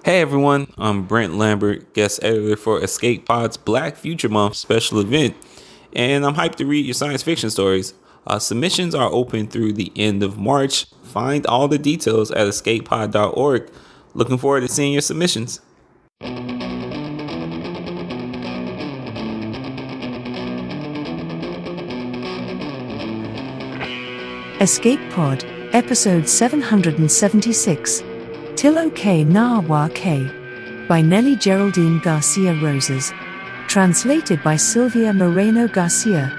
Hey everyone, I'm Brent Lambert, guest editor for Escape Pod's Black Future Month special event, and I'm hyped to read your science fiction stories. Submissions are open through the end of March. Find all the details at escapepod.org. Looking forward to seeing your submissions. Escape Pod, Episode 776, Tloque Nahuaque, by Nelly Geraldine Garcia Rosas. Translated by Sylvia Moreno Garcia.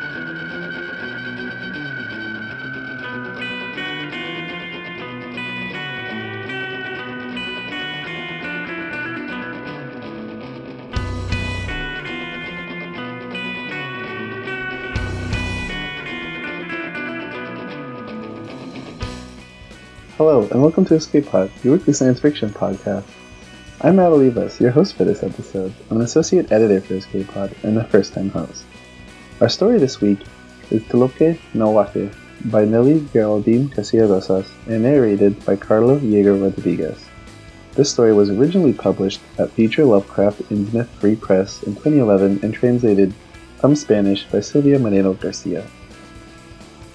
Hello, and welcome to Escape Pod, your weekly science fiction podcast. I'm Matt Olivas, your host for this episode. I'm an associate editor for Escape Pod and a first-time host. Our story this week is Tloque Nahuaque by Nelly Geraldine Garcia Rosas and narrated by Carlo Yeager Rodriguez. This story was originally published at Future Lovecraft in Smith Free Press in 2011 and translated from Spanish by Sylvia Moreno Garcia.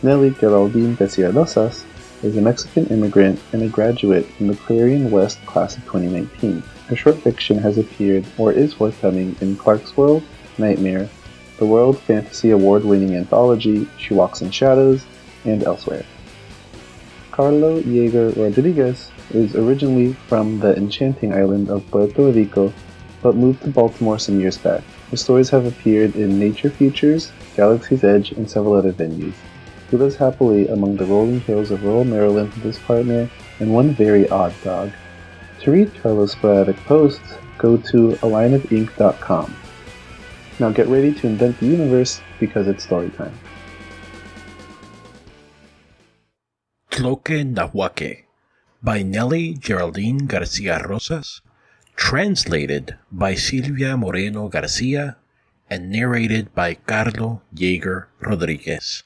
Nelly Geraldine Garcia Rosas is a Mexican immigrant and a graduate from the Clarion West class of 2019. Her short fiction has appeared or is forthcoming in Clarkesworld, Nightmare, the World Fantasy Award-winning anthology She Walks in Shadows, and elsewhere. Carlo Yeager Rodriguez is originally from the enchanting island of Puerto Rico, but moved to Baltimore some years back. Her stories have appeared in Nature Futures, Galaxy's Edge, and several other venues. He lives happily among the rolling hills of rural Maryland with his partner and one very odd dog. To read Carlo's sporadic posts, go to alignofink.com. Now get ready to invent the universe because it's story time. Tloque Nahuaque by Nelly Geraldine Garcia Rosas, translated by Sylvia Moreno Garcia, and narrated by Carlo Yeager Rodriguez.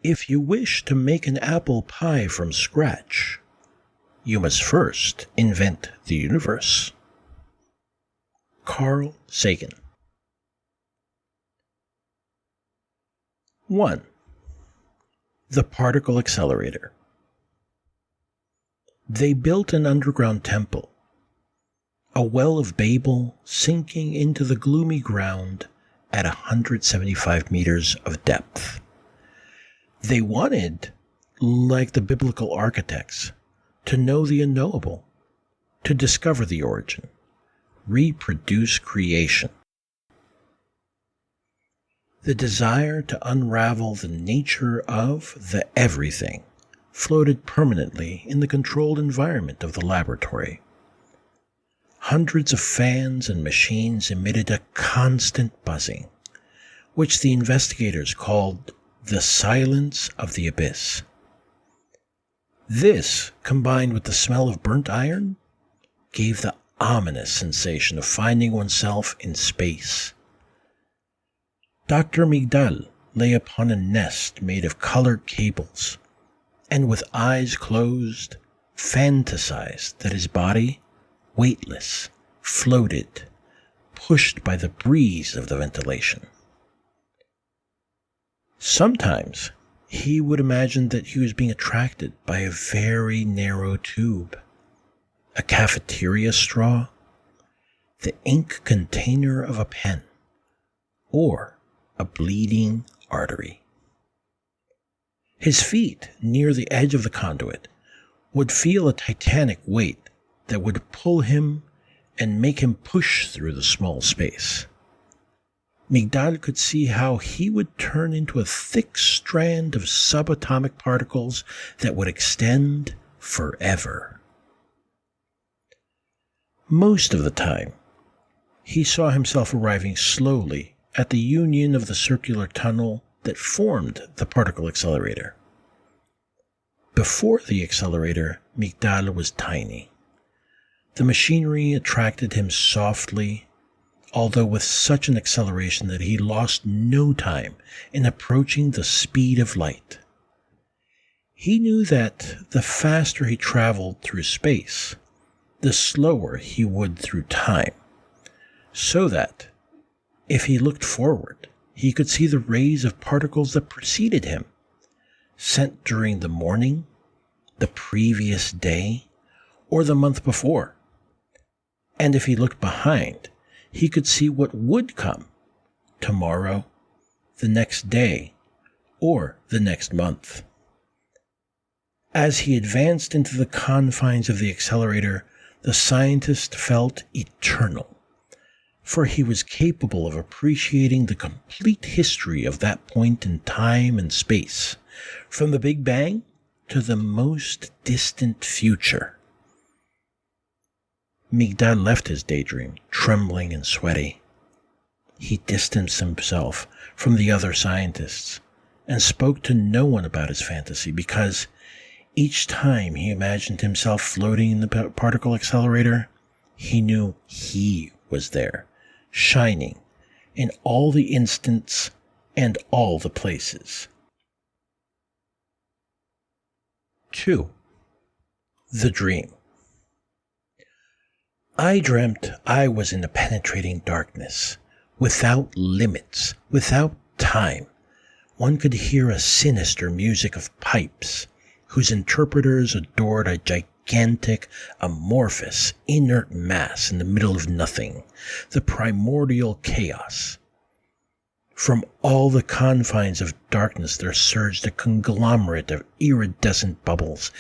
If you wish to make an apple pie from scratch, you must first invent the universe. Carl Sagan. 1. The Particle Accelerator. They built an underground temple, a well of Babel sinking into the gloomy ground at 175 meters of depth. They wanted, like the biblical architects, to know the unknowable, to discover the origin, reproduce creation. The desire to unravel the nature of the everything floated permanently in the controlled environment of the laboratory. Hundreds of fans and machines emitted a constant buzzing, which the investigators called the silence of the abyss. This, combined with the smell of burnt iron, gave the ominous sensation of finding oneself in space. Dr. Migdal lay upon a nest made of colored cables, and with eyes closed, fantasized that his body, weightless, floated, pushed by the breeze of the ventilation. Sometimes he would imagine that he was being attracted by a very narrow tube, a cafeteria straw, the ink container of a pen, or a bleeding artery. His feet near the edge of the conduit would feel a titanic weight that would pull him and make him push through the small space. Migdal could see how he would turn into a thick strand of subatomic particles that would extend forever. Most of the time, he saw himself arriving slowly at the union of the circular tunnel that formed the particle accelerator. Before the accelerator, Migdal was tiny. The machinery attracted him softly, although with such an acceleration that he lost no time in approaching the speed of light. He knew that the faster he traveled through space, the slower he would through time, so that, if he looked forward, he could see the rays of particles that preceded him, sent during the morning, the previous day, or the month before. And if he looked behind, he could see what would come tomorrow, the next day, or the next month. As he advanced into the confines of the accelerator, the scientist felt eternal, for he was capable of appreciating the complete history of that point in time and space, from the Big Bang to the most distant future. Migdal left his daydream, trembling and sweaty. He distanced himself from the other scientists and spoke to no one about his fantasy, because each time he imagined himself floating in the particle accelerator, he knew he was there, shining in all the instants and all the places. 2. The Dream. I dreamt I was in a penetrating darkness, without limits, without time. One could hear a sinister music of pipes, whose interpreters adored a gigantic, amorphous, inert mass in the middle of nothing, the primordial chaos. From all the confines of darkness there surged a conglomerate of iridescent bubbles,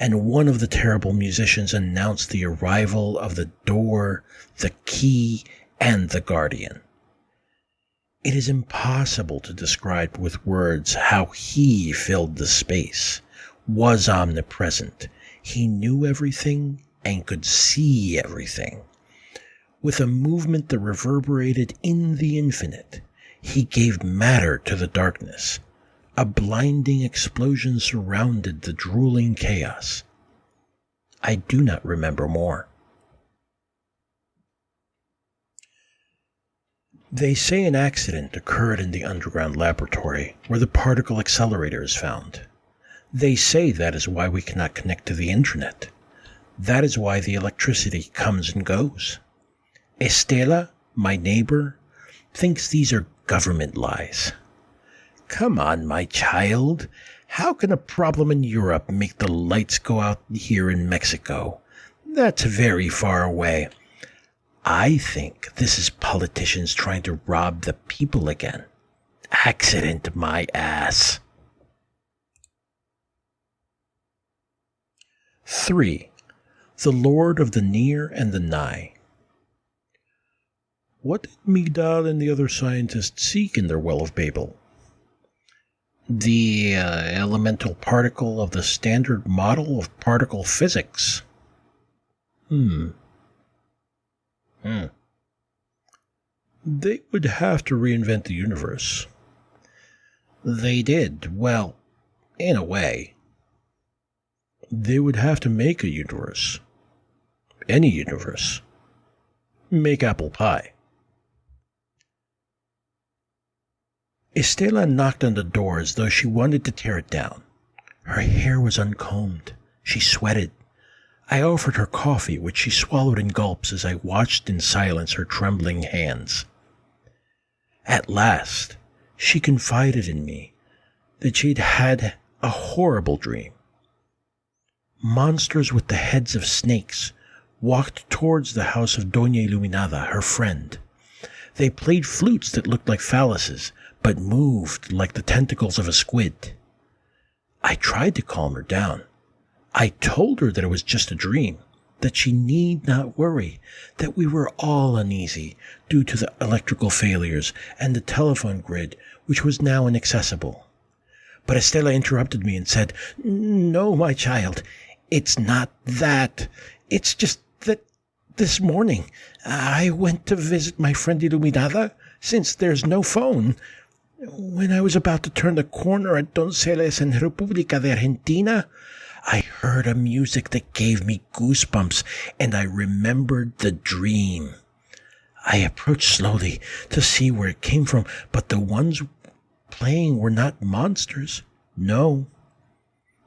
and one of the terrible musicians announced the arrival of the door, the key, and the guardian. It is impossible to describe with words how he filled the space, was omnipresent. He knew everything and could see everything. With a movement that reverberated in the infinite, he gave matter to the darkness. A blinding explosion surrounded the drooling chaos. I do not remember more. They say an accident occurred in the underground laboratory where the particle accelerator is found. They say that is why we cannot connect to the internet. That is why the electricity comes and goes. Estela, my neighbor, thinks these are government lies. Come on, my child. How can a problem in Europe make the lights go out here in Mexico? That's very far away. I think this is politicians trying to rob the people again. Accident, my ass. 3. The Lord of the Near and the Nigh. What did Migdal and the other scientists seek in their Well of Babel? The elemental particle of the standard model of particle physics. They would have to reinvent the universe. They did, well, in a way. They would have to make a universe. Any universe. Make apple pie. Estela knocked on the door as though she wanted to tear it down. Her hair was uncombed. She sweated. I offered her coffee, which she swallowed in gulps as I watched in silence her trembling hands. At last, she confided in me that she'd had a horrible dream. Monsters with the heads of snakes walked towards the house of Doña Iluminada, her friend. They played flutes that looked like phalluses, but moved like the tentacles of a squid. I tried to calm her down. I told her that it was just a dream, that she need not worry, that we were all uneasy due to the electrical failures and the telephone grid, which was now inaccessible. But Estela interrupted me and said, "No, my child, it's not that. It's just that this morning I went to visit my friend Iluminada, since there's no phone. When I was about to turn the corner at Donceles en República de Argentina, I heard a music that gave me goosebumps, and I remembered the dream. I approached slowly to see where it came from, but the ones playing were not monsters. No.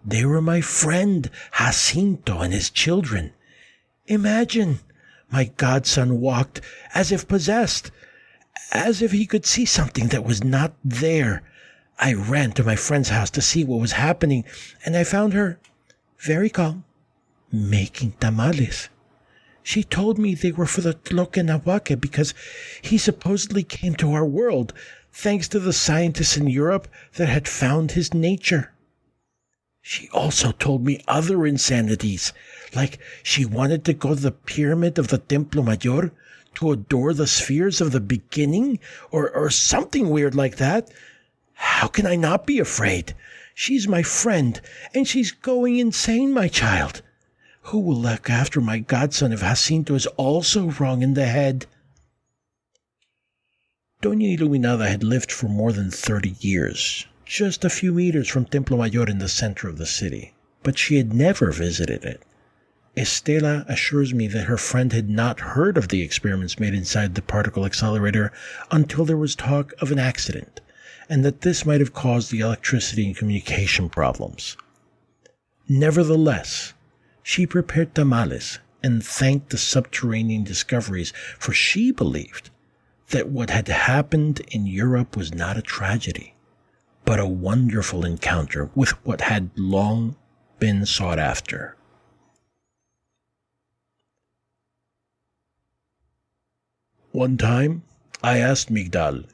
They were my friend Jacinto and his children. Imagine! My godson walked as if possessed, as if he could see something that was not there. I ran to my friend's house to see what was happening, and I found her, very calm, making tamales. She told me they were for the Tloque Nahuaque because he supposedly came to our world thanks to the scientists in Europe that had found his nature. She also told me other insanities, like she wanted to go to the pyramid of the Templo Mayor to adore the spheres of the beginning, or something weird like that. How can I not be afraid? She's my friend, and she's going insane, my child. Who will look after my godson if Jacinto is also wrong in the head? Doña Iluminada had lived for more than 30 years, just a few meters from Templo Mayor in the center of the city, but she had never visited it. Estela assures me that her friend had not heard of the experiments made inside the particle accelerator until there was talk of an accident, and that this might have caused the electricity and communication problems. Nevertheless, she prepared tamales and thanked the subterranean discoveries, for she believed that what had happened in Europe was not a tragedy, but a wonderful encounter with what had long been sought after. One time, I asked Migdal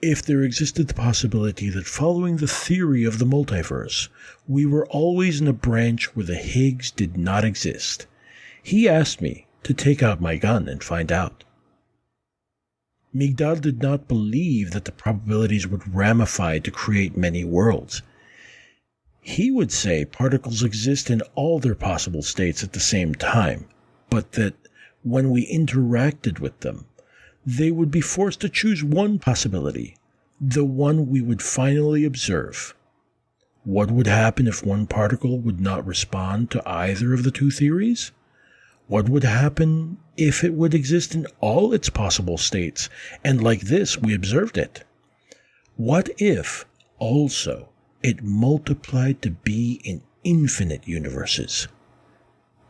if there existed the possibility that following the theory of the multiverse, we were always in a branch where the Higgs did not exist. He asked me to take out my gun and find out. Migdal did not believe that the probabilities would ramify to create many worlds. He would say particles exist in all their possible states at the same time, but that when we interacted with them, they would be forced to choose one possibility, the one we would finally observe. What would happen if one particle would not respond to either of the two theories? What would happen if it would exist in all its possible states, and like this we observed it? What if, also, it multiplied to be in infinite universes?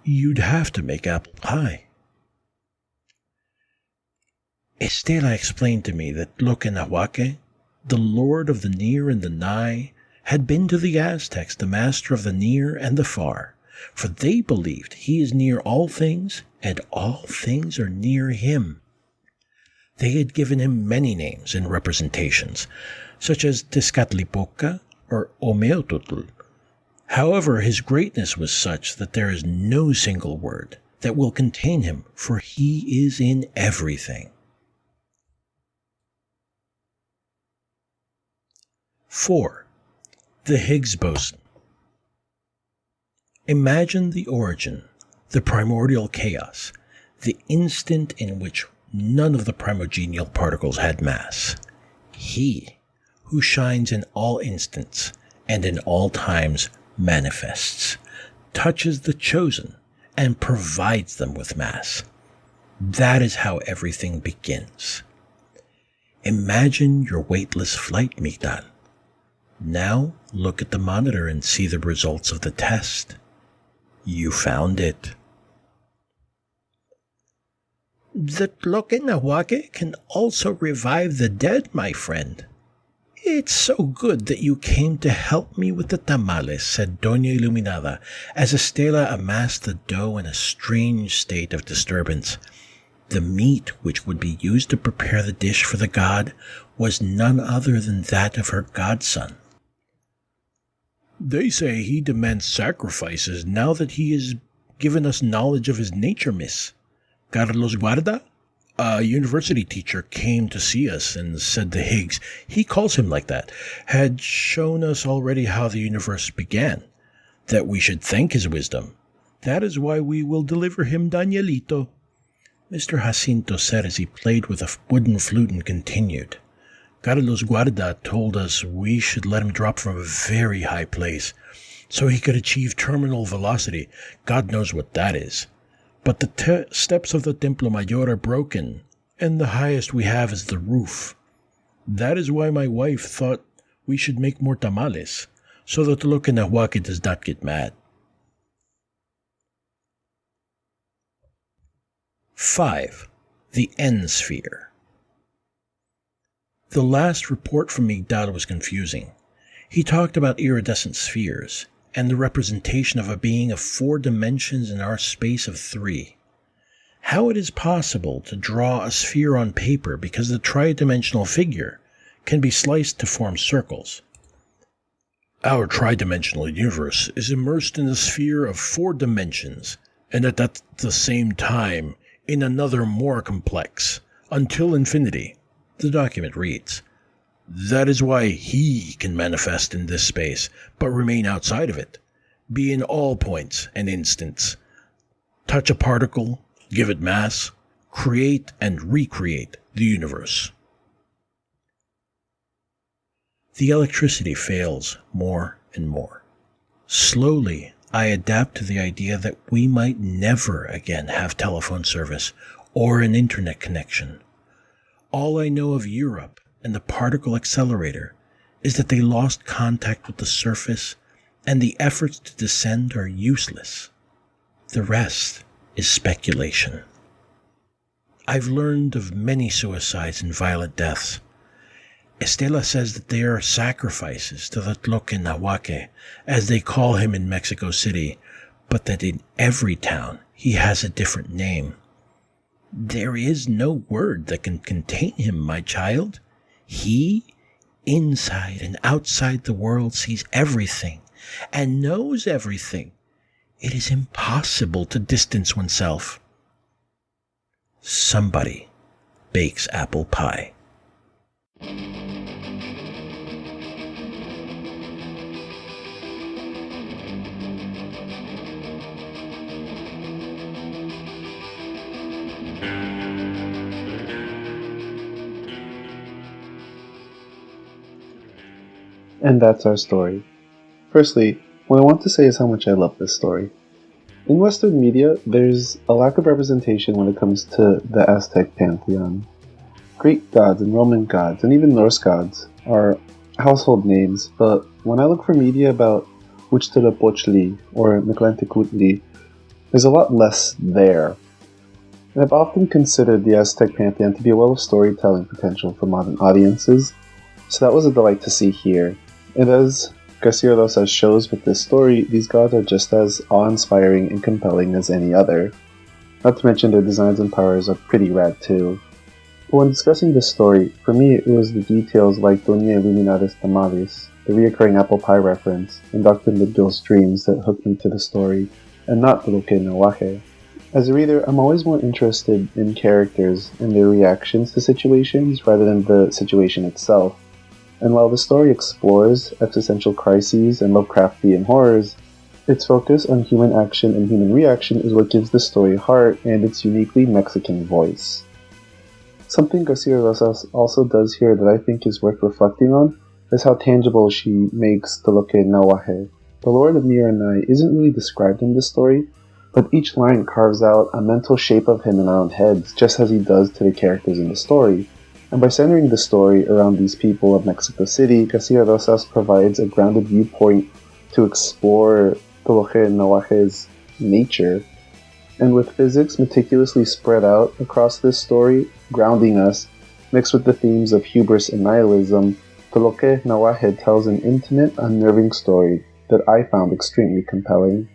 You'd have to make apple pie. Estela explained to me that Tloque Nahuaque, the lord of the near and the nigh, had been to the Aztecs the master of the near and the far, for they believed he is near all things, and all things are near him. They had given him many names and representations, such as Tezcatlipoca or Omeototl. However, his greatness was such that there is no single word that will contain him, for he is in everything. 4. The Higgs boson. Imagine the origin, the primordial chaos, the instant in which none of the primogenial particles had mass. He, who shines in all instants and in all times manifests, touches the chosen and provides them with mass. That is how everything begins. Imagine your weightless flight, Migdal. Now look at the monitor and see the results of the test. You found it. The Tloque Nahuaque can also revive the dead, my friend. It's so good that you came to help me with the tamales, said Doña Iluminada, as Estela amassed the dough in a strange state of disturbance. The meat which would be used to prepare the dish for the god was none other than that of her godson. They say he demands sacrifices now that he has given us knowledge of his nature, miss. Carlos Guarda, a university teacher, came to see us and said the Higgs, he calls him like that, had shown us already how the universe began, that we should thank his wisdom. That is why we will deliver him Danielito. Mr. Jacinto said as he played with a wooden flute and continued. Carlos Guarda told us we should let him drop from a very high place, so he could achieve terminal velocity. God knows what that is. But the steps of the Templo Mayor are broken, and the highest we have is the roof. That is why my wife thought we should make more tamales, so that Tloque Nahuaque does not get mad. 5. The N-sphere. The last report from Migdal was confusing. He talked about iridescent spheres and the representation of a being of 4 dimensions in our space of 3. How it is possible to draw a sphere on paper because the tridimensional figure can be sliced to form circles. Our tridimensional universe is immersed in a sphere of 4 dimensions, and at the same time in another more complex, until infinity, the document reads. That is why he can manifest in this space, but remain outside of it, be in all points and instants, touch a particle, give it mass, create and recreate the universe. The electricity fails more and more. Slowly, I adapt to the idea that we might never again have telephone service or an internet connection. All I know of Europe and the particle accelerator is that they lost contact with the surface and the efforts to descend are useless. The rest is speculation. I've learned of many suicides and violent deaths. Estela says that they are sacrifices to the Tloque Nahuaque, as they call him in Mexico City, but that in every town he has a different name. There is no word that can contain him, my child. He, inside and outside the world, sees everything and knows everything. It is impossible to distance oneself. Somebody bakes apple pie. And that's our story. Firstly, what I want to say is how much I love this story. In Western media, there's a lack of representation when it comes to the Aztec pantheon. Greek gods and Roman gods and even Norse gods are household names, but when I look for media about Huitzilopochtli or Mictlantecutli, there's a lot less there. And I've often considered the Aztec pantheon to be a well of storytelling potential for modern audiences, so that was a delight to see here. And as Garcia Rosas shows with this story, these gods are just as awe-inspiring and compelling as any other. Not to mention their designs and powers are pretty rad too. But when discussing this story, for me it was the details like Doña Iluminadas Tamales, the reoccurring apple pie reference, and Dr. Midgill's dreams that hooked me to the story, and not the Tloque Nahuaque. As a reader, I'm always more interested in characters and their reactions to situations rather than the situation itself. And while the story explores existential crises and Lovecraftian horrors, its focus on human action and human reaction is what gives the story heart and its uniquely Mexican voice. Something Garcia Rosas also does here that I think is worth reflecting on is how tangible she makes Tloque Nahuaque. The Lord of Miranai isn't really described in this story, but each line carves out a mental shape of him in our own heads, just as he does to the characters in the story. And by centering the story around these people of Mexico City, Garcia Rosas provides a grounded viewpoint to explore Tloque Nahuaque's nature. And with physics meticulously spread out across this story, grounding us, mixed with the themes of hubris and nihilism, Tloque Nahuaque tells an intimate, unnerving story that I found extremely compelling.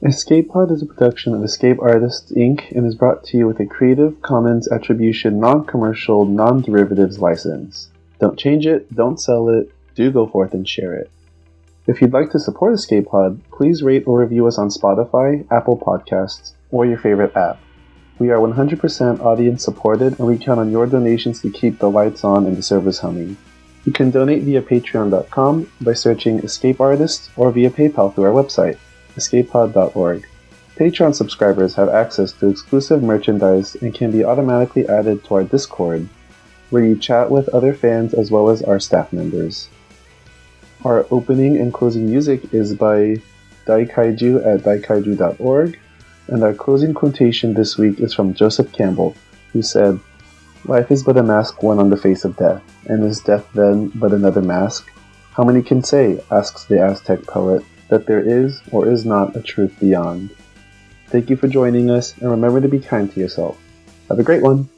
Escape Pod is a production of Escape Artists Inc. and is brought to you with a Creative Commons Attribution Non-Commercial Non-Derivatives license. Don't change it, don't sell it, do go forth and share it. If you'd like to support Escape Pod, please rate or review us on Spotify, Apple Podcasts, or your favorite app. We are 100% audience supported and we count on your donations to keep the lights on and the servers humming. You can donate via patreon.com by searching Escape Artists or via PayPal through our website, escapepod.org. Patreon subscribers have access to exclusive merchandise and can be automatically added to our Discord, where you chat with other fans as well as our staff members. Our opening and closing music is by Daikaiju at daikaiju.org, and our closing quotation this week is from Joseph Campbell, who said, "Life is but a mask worn on the face of death, and is death then but another mask? How many can say," asks the Aztec poet, "that there is or is not a truth beyond?" Thank you for joining us, and remember to be kind to yourself. Have a great one!